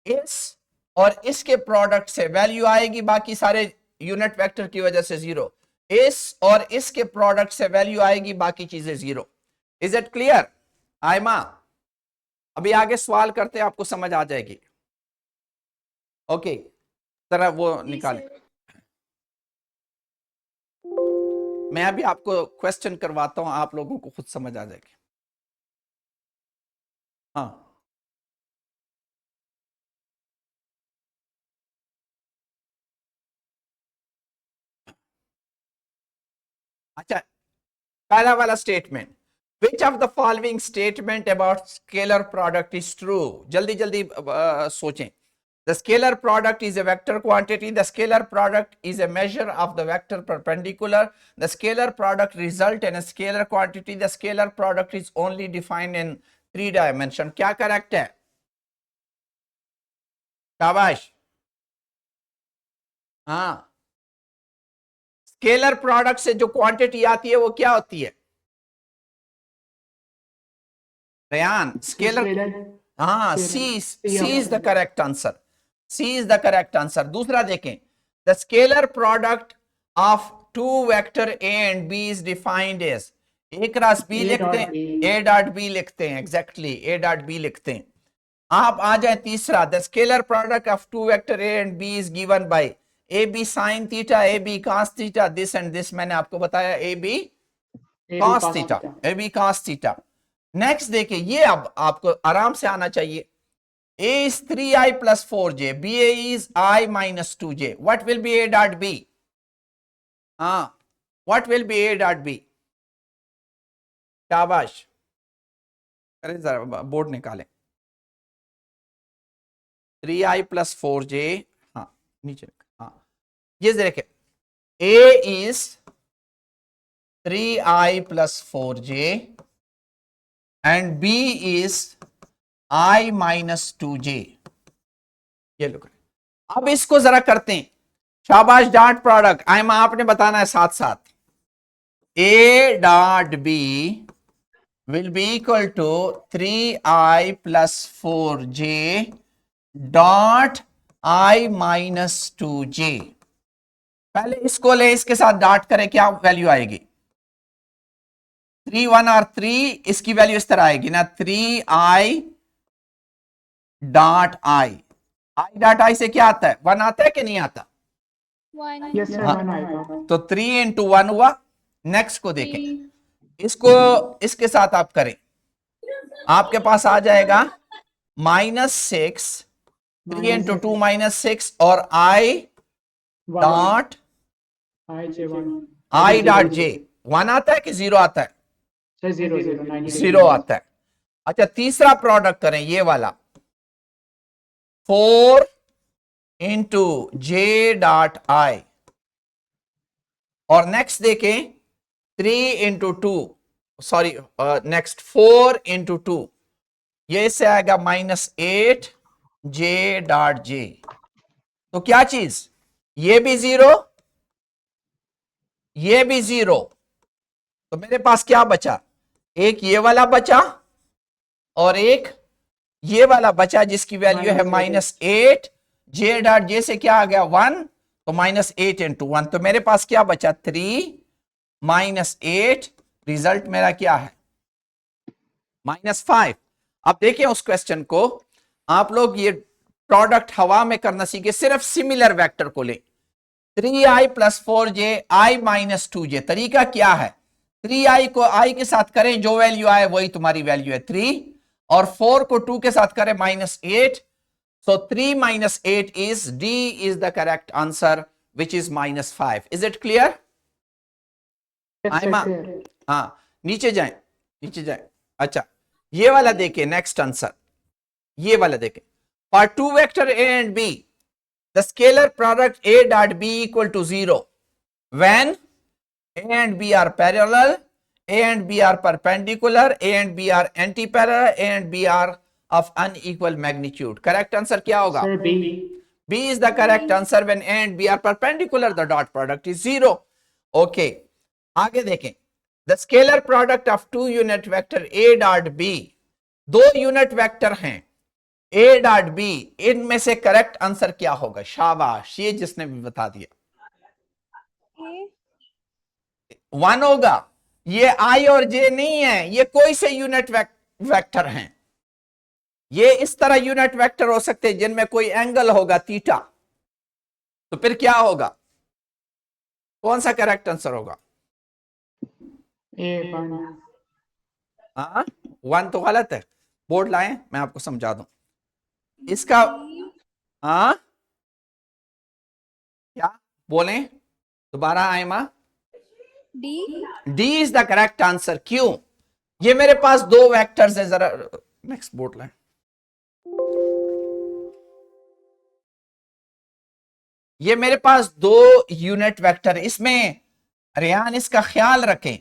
Speaker 1: इस और इसके प्रोडक्ट से वैल्यू आएगी, बाकी सारे यूनिट वेक्टर की वजह से 0। इस और इसके प्रोडक्ट से वैल्यू आएगी, बाकी चीजें 0। Is it clear Aima? अभी आगे सवाल करते हैं, आपको समझ आ जाएगी। ओके, जरा वो निकालें। मैं अभी आपको क्वेश्चन करवाता हूं, आप लोगों को खुद समझ आ जाएगी। हाँ, अच्छा, पहला वाला statement, which of the following statement about scalar product is true. जल्दी जल्दी सोचें। The scalar product is a vector quantity. The scalar product is a measure of the vector perpendicular. The scalar product result in a scalar quantity. The scalar product is only defined in 3 dimension. क्या correct है? शाबाश। हाँ, scalar product से जो quantity आती है वो क्या होती है, रेयान? स्केलर, हाँ, C is the correct answer, C is the correct answer. दूसरा देखें, the scalar product of two vector A and B is defined as, A cross B लिखते हैं, ए डॉट बी लिखते हैं, एग्जैक्टली ए डॉट बी लिखते हैं। आप आ जाए तीसरा, the scalar product of two vector A and B is given by A B sine theta, A B cos theta, this and this मैंने आपको बताया, A B cos theta, A B cos theta. Next देखिए, ये अब आपको आराम से आना चाहिए। A is 3i plus 4j, BA is I minus 2j. What will be A dot B? What will be A dot B? शाबाश, अरे जरा बोर्ड निकालें। 3i plus 4j, हाँ नीचे, हाँ ये देखें, A is 3i plus 4j and B is I minus 2j। ये लोग अब इसको जरा करते हैं, शाबाश। डॉट प्रोडक्ट आयमा आपने बताना है साथ साथ, A dot B will be equal to 3i plus 4j dot i minus 2j। पहले इसको ले, इसके साथ डॉट करें, क्या वैल्यू आएगी? 3 1 और 3, इसकी वैल्यू इस तरह आएगी ना, 3i dot i dot i से क्या आता है? 1 आता है कि नहीं आता?
Speaker 3: 1
Speaker 2: यस सर,
Speaker 1: हाँ।
Speaker 2: 1 आएगा।
Speaker 1: तो 3 इंटू 1 हुआ। नेक्स्ट को देखें, इसको इसके साथ आप करें, आपके पास आ जाएगा -6, 3 इंटू 2 -6 और i dot i dot j 1 आता है कि 0 आता है?
Speaker 2: सर 0 0
Speaker 1: 0 आता है। अच्छा, तीसरा प्रोडक्ट करें, ये वाला 4 इंटू j डॉट i, और नेक्स्ट देखें 3 इंटू 2, सॉरी नेक्स्ट 4 इंटू 2, ये इससे आएगा -8 j डॉट j। तो क्या चीज, ये भी 0, ये भी 0, तो मेरे पास क्या बचा? एक ये वाला बचा और एक ये वाला बचा जिसकी वैल्यू है -8 j डॉट j से क्या आ गया? 1, तो -8 इंटू 1, तो मेरे पास क्या बचा? 3 -8, रिजल्ट मेरा क्या है? -5। अब देखिए उस क्वेश्चन को, आप लोग ये प्रोडक्ट हवा में करना सीखे, सिर्फ सिमिलर वेक्टर को ले, 3i plus 4j i minus 2j। तरीका क्या है? 3i को i के साथ करें, जो वैल्यू आए वही तुम्हारी वैल्यू है 3, और 4 को 2 के साथ करें -8, so 3 minus 8 is D is the correct answer, which is -5. Is it clear? Aima, हाँ, नीचे जाएं, नीचे जाएं। अच्छा, ये वाला देखें, नेक्स्ट आंसर, ये वाला देखें। For two vector A and B, the scalar product A dot B equal to 0 when A and B are parallel, A and B are perpendicular, A and B are anti-parallel, A and B are of unequal magnitude. Correct answer क्या होगा?
Speaker 2: Sir B.
Speaker 1: B is the correct answer when A and B are perpendicular, the dot product is 0. Okay, आगे देखें, the scalar product of two unit vector A dot B, दो unit vector हैं A dot B, इनमें से correct answer क्या होगा? शाबाश, ये जिसने भी बता दिया,
Speaker 3: A
Speaker 1: 1 होगा। ये I और J नहीं है, ये कोई से यूनिट वेक्टर हैं। ये इस तरह यूनिट वेक्टर हो सकते हैं जिनमें कोई एंगल होगा थीटा, तो फिर क्या होगा? कौन सा करेक्ट आंसर होगा?
Speaker 2: ए 1।
Speaker 1: हाँ, 1 तो गलत है, बोर्ड लाएं मैं आपको समझा दूं इसका। हाँ, क्या बोलें दोबारा Aima?
Speaker 3: D
Speaker 1: D is the correct answer. क्यों? ये मेरे पास दो वेक्टर्स है, जरा नेक्स्ट बोर्ड लाएं। ये मेरे पास दो यूनिट वेक्टर है, इसमें रेहान इसका ख्याल रखें,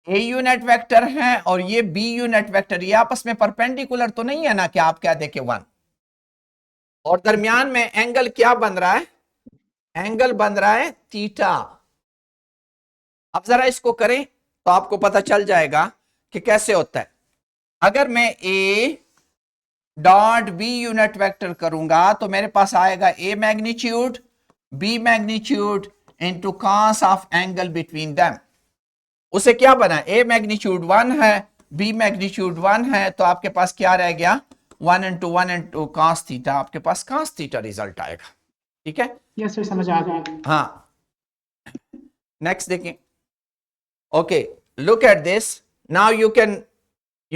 Speaker 1: ए यूनिट वेक्टर है और ये बी यूनिट वेक्टर, ये आपस में परपेंडिकुलर तो नहीं है ना कि आप क्या देखें 1, और दरमियान में एंगल क्या बन रहा है? एंगल बन रहा है थीटा। अब जरा इसको करें तो आपको पता चल जाएगा कि कैसे होता है। अगर मैं A dot B unit vector करूंगा तो मेरे पास आएगा A magnitude B magnitude into cos of angle between them. उसे क्या बना? ए मैग्नीट्यूड 1 है, बी मैग्नीट्यूड 1 है, तो आपके पास क्या रह गया? 1 इंटू कॉस थीटा, आपके पास कॉस थीटा रिजल्ट आएगा। ठीक है,
Speaker 2: यस सर, समझ आ गया।
Speaker 1: हाँ, नेक्स्ट देखें। Okay, look at this now, you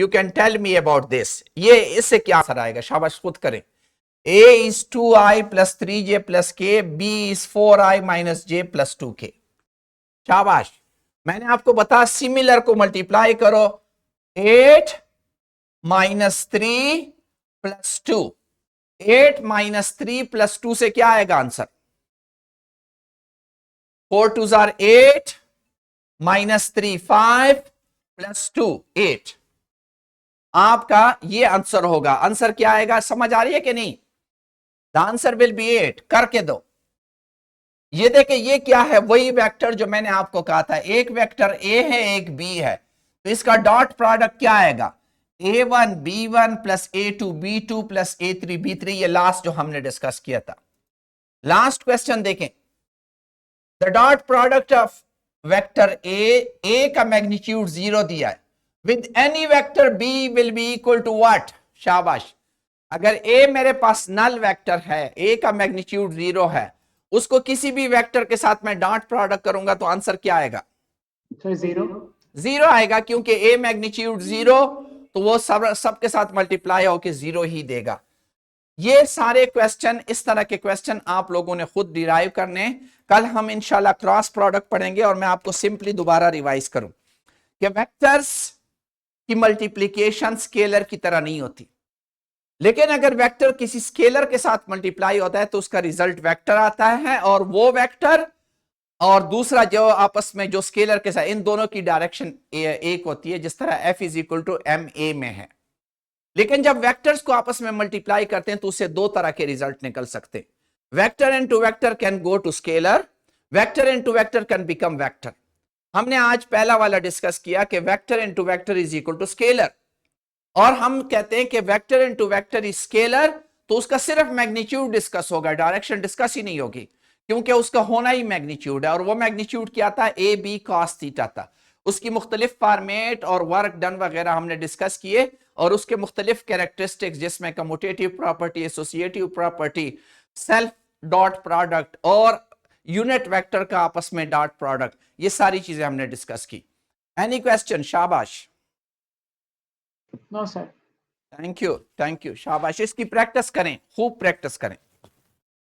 Speaker 1: can tell me about this. ये इससे क्या आंसर आएगा? शाबाश, खुद करें। A is 2i plus 3j plus k, B is 4i minus j plus 2k। शाबाश, मैंने आपको बताया सिमिलर को मल्टीप्लाई करो, 8 माइनस 3 प्लस 2, 8 माइनस 3 प्लस 2 से क्या आएगा answer? 4 2s are 8 minus 3 5 plus 2 8। आपका ये आंसर होगा। आंसर क्या आएगा? समझ आ रही है कि नहीं? The answer will be 8। करके दो। ये देखे ये क्या है, वही वेक्टर जो मैंने आपको कहा था, एक वेक्टर ए है एक बी है, तो इसका डॉट प्रोडक्ट क्या आएगा, a1 b1 plus a2 b2 plus a3 b3। ये लास्ट जो हमने डिस्कस किया था। लास्ट क्वेश्चन देखें, the dot product of vector A का मैग्नीट्यूड 0 दिया है, with any vector B will be equal to what. शाबाश। अगर ए मेरे पास नल वेक्टर है, ए का मैग्नीट्यूड 0 है, उसको किसी भी वेक्टर के साथ मैं डॉट प्रोडक्ट करूंगा तो आंसर क्या आएगा,
Speaker 2: सर 0।
Speaker 1: 0 आएगा, क्योंकि ए मैग्नीट्यूड 0, तो वो सब के साथ मल्टीप्लाई होकर 0 ही देगा। ये सारे क्वेश्चन, इस तरह के क्वेश्चन आप लोगों ने खुद डिराइव करने। कल हम इंशाल्लाह क्रॉस प्रोडक्ट पढ़ेंगे और मैं आपको सिंपली दोबारा रिवाइज करूं कि वेक्टर्स की मल्टीप्लीकेशन स्केलर की तरह नहीं होती, लेकिन अगर वेक्टर किसी स्केलर के साथ मल्टीप्लाई होता है तो उसका रिजल्ट वेक्टर आता है, और वो वेक्टर और दूसरा जो आपस में जो स्केलर के साथ, इन दोनों की डायरेक्शन एक होती है, जिस तरह f is equal to M A में है। लेकिन जब वेक्टर्स को आपस में मल्टीप्लाई करते हैं तो उससे दो तरह के रिजल्ट निकल सकते हैं। Vector into vector can go to scalar, vector into vector can become vector. हमने आज पहला वाला डिस्कस किया कि vector into vector is equal to scalar, और हम कहते हैं कि vector into vector is scalar, तो उसका सिर्फ मैग्नीट्यूड डिस्कस होगा, डायरेक्शन डिस्कस ही नहीं होगी, क्योंकि उसका होना ही मैग्नीट्यूड है। और वो मैग्नीट्यूड क्या था, ए बी कॉस थीटा था। उसकी मुख्तलिफ फॉर्मेट और वर्क डन वगैरह हमने डिस्कस किए, और उसके मुख्तलिफ कैरेक्टरिस्टिक्स, जिसमें commutative property, associative property, self dot product और यूनिट वेक्टर का आपस में डॉट प्रोडक्ट, ये सारी चीजें हमने डिस्कस की। Any question? शाबाश।
Speaker 2: No sir.
Speaker 1: Thank you, thank you, शाबाश। इसकी प्रैक्टिस करें, खूब प्रैक्टिस करें।